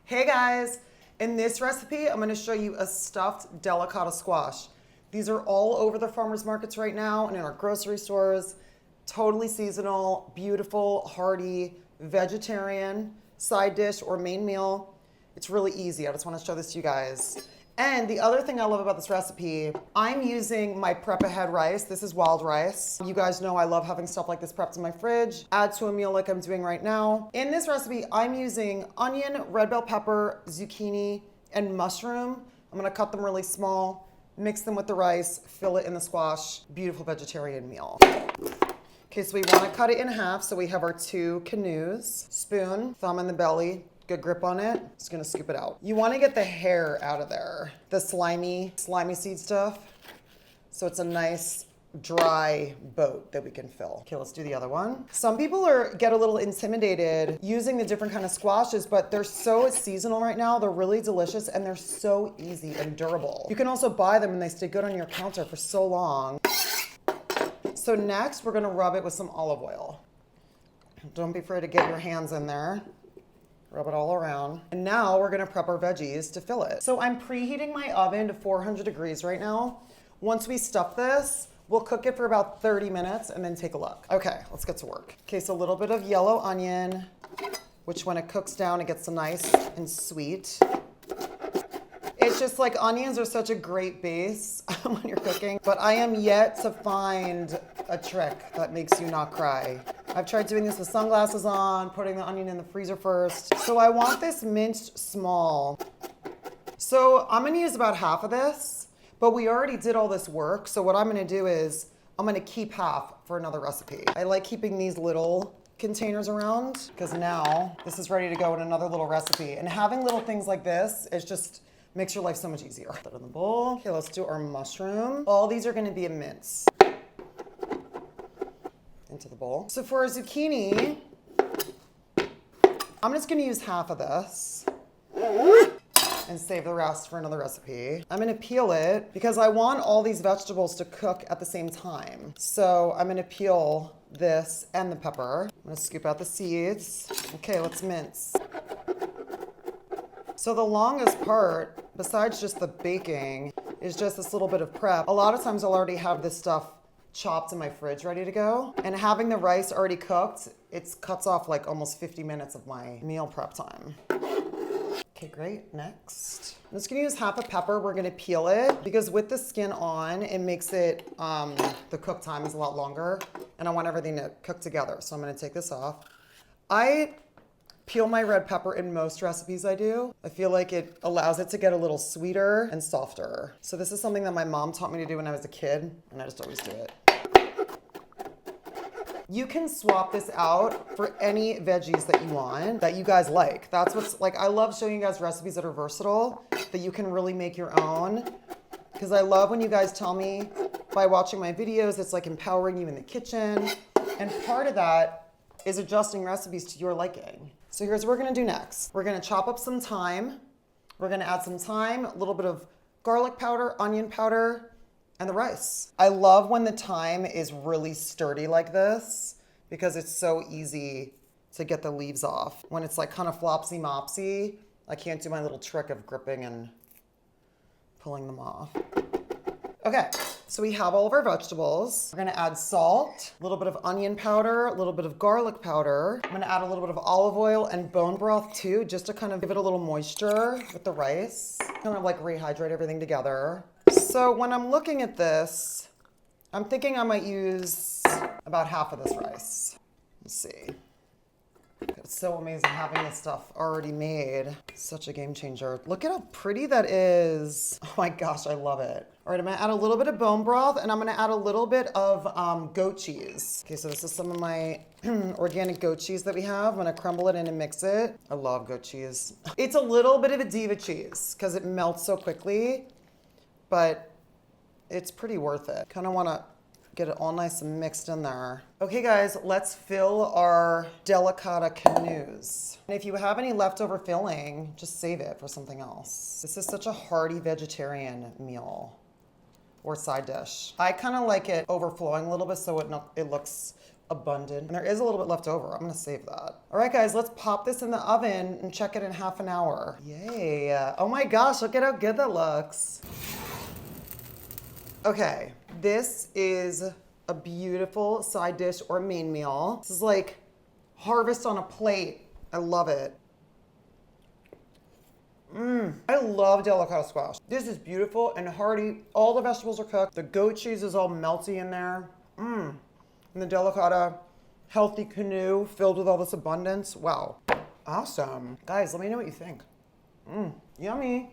Hey guys, in this recipe, I'm gonna show you a stuffed delicata squash. These are all over the farmers markets right now and in our grocery stores. Totally seasonal, beautiful, hearty, vegetarian, side dish or main meal. It's really easy. I just wanna show this to you guys. And the other thing I love about this recipe, I'm using my prep ahead rice. This is wild rice. You guys know I love having stuff like this prepped in my fridge. Add to a meal like I'm doing right now. In this recipe, I'm using onion, red bell pepper, zucchini, and mushroom. I'm gonna cut them really small, mix them with the rice, fill it in the squash. Beautiful vegetarian meal. Okay, so we wanna cut it in half so we have our two canoes. Spoon, thumb in the belly. Good grip on it. Just gonna scoop it out. You wanna get the hair out of there. The slimy seed stuff. So it's a nice dry boat that we can fill. Okay, let's do the other one. Some people get a little intimidated using the different kind of squashes, but they're so seasonal right now. They're really delicious and they're so easy and durable. You can also buy them and they stay good on your counter for so long. So next, we're gonna rub it with some olive oil. Don't be afraid to get your hands in there. Rub it all around. And now we're gonna prep our veggies to fill it. So I'm preheating my oven to 400 degrees right now. Once we stuff this, we'll cook it for about 30 minutes and then take a look. Okay, let's get to work. Okay, so a little bit of yellow onion, which when it cooks down, it gets nice and sweet. It's just like onions are such a great base when you're cooking, but I am yet to find a trick that makes you not cry. I've tried doing this with sunglasses on, putting the onion in the freezer first. So I want this minced small. So I'm gonna use about half of this, but we already did all this work. So what I'm gonna do is I'm gonna keep half for another recipe. I like keeping these little containers around because now this is ready to go in another little recipe. And having little things like this is just makes your life so much easier. Put it in the bowl. Okay, let's do our mushroom. All these are gonna be a mince. Into the bowl. So for our zucchini, I'm just gonna use half of this and save the rest for another recipe. I'm gonna peel it because I want all these vegetables to cook at the same time. So I'm gonna peel this and the pepper. I'm gonna scoop out the seeds. Okay, let's mince. So the longest part, besides just the baking, is just this little bit of prep. A lot of times I'll already have this stuff chopped in my fridge ready to go. And having the rice already cooked, it cuts off like almost 50 minutes of my meal prep time. Okay, great, next. I'm just gonna use half a pepper. We're gonna peel it because with the skin on, it makes it, the cook time is a lot longer and I want everything to cook together. So I'm gonna take this off. I peel my red pepper in most recipes I do. I feel like it allows it to get a little sweeter and softer. So this is something that my mom taught me to do when I was a kid, and I just always do it. You can swap this out for any veggies that you want, that you guys like. That's what's like, I love showing you guys recipes that are versatile, that you can really make your own. Because I love when you guys tell me by watching my videos, it's like empowering you in the kitchen. And part of that is adjusting recipes to your liking. So here's what we're gonna do next. We're gonna chop up some thyme. We're gonna add some thyme, a little bit of garlic powder, onion powder, and the rice. I love when the thyme is really sturdy like this because it's so easy to get the leaves off. When it's like kind of flopsy mopsy, I can't do my little trick of gripping and pulling them off. Okay, so we have all of our vegetables. We're gonna add salt, a little bit of onion powder, a little bit of garlic powder. I'm gonna add a little bit of olive oil and bone broth too, just to kind of give it a little moisture with the rice. Kind of like rehydrate everything together. So when I'm looking at this, I'm thinking I might use about half of this rice. Let's see. It's so amazing having this stuff already made. Such a game changer. Look at how pretty that is. Oh my gosh, I love it. All right, I'm gonna add a little bit of bone broth and I'm gonna add a little bit of goat cheese. Okay, so this is some of my organic goat cheese that we have. I'm gonna crumble it in and mix it. I love goat cheese. It's a little bit of a diva cheese because it melts so quickly, but it's pretty worth it. Kind of wanna get it all nice and mixed in there. Okay guys, let's fill our delicata canoes. And if you have any leftover filling, just save it for something else. This is such a hearty vegetarian meal or side dish. I kind of like it overflowing a little bit so it looks abundant. And there is a little bit left over. I'm gonna save that. All right, guys, let's pop this in the oven and check it in half an hour. Yay. Oh my gosh, look at how good that looks. Okay, this is a beautiful side dish or main meal. This is like harvest on a plate. I love it. I love delicata squash. This is beautiful and hearty. All the vegetables are cooked. The goat cheese is all melty in there. And the delicata, healthy canoe filled with all this abundance. Wow. Awesome. Guys, let me know what you think. Yummy.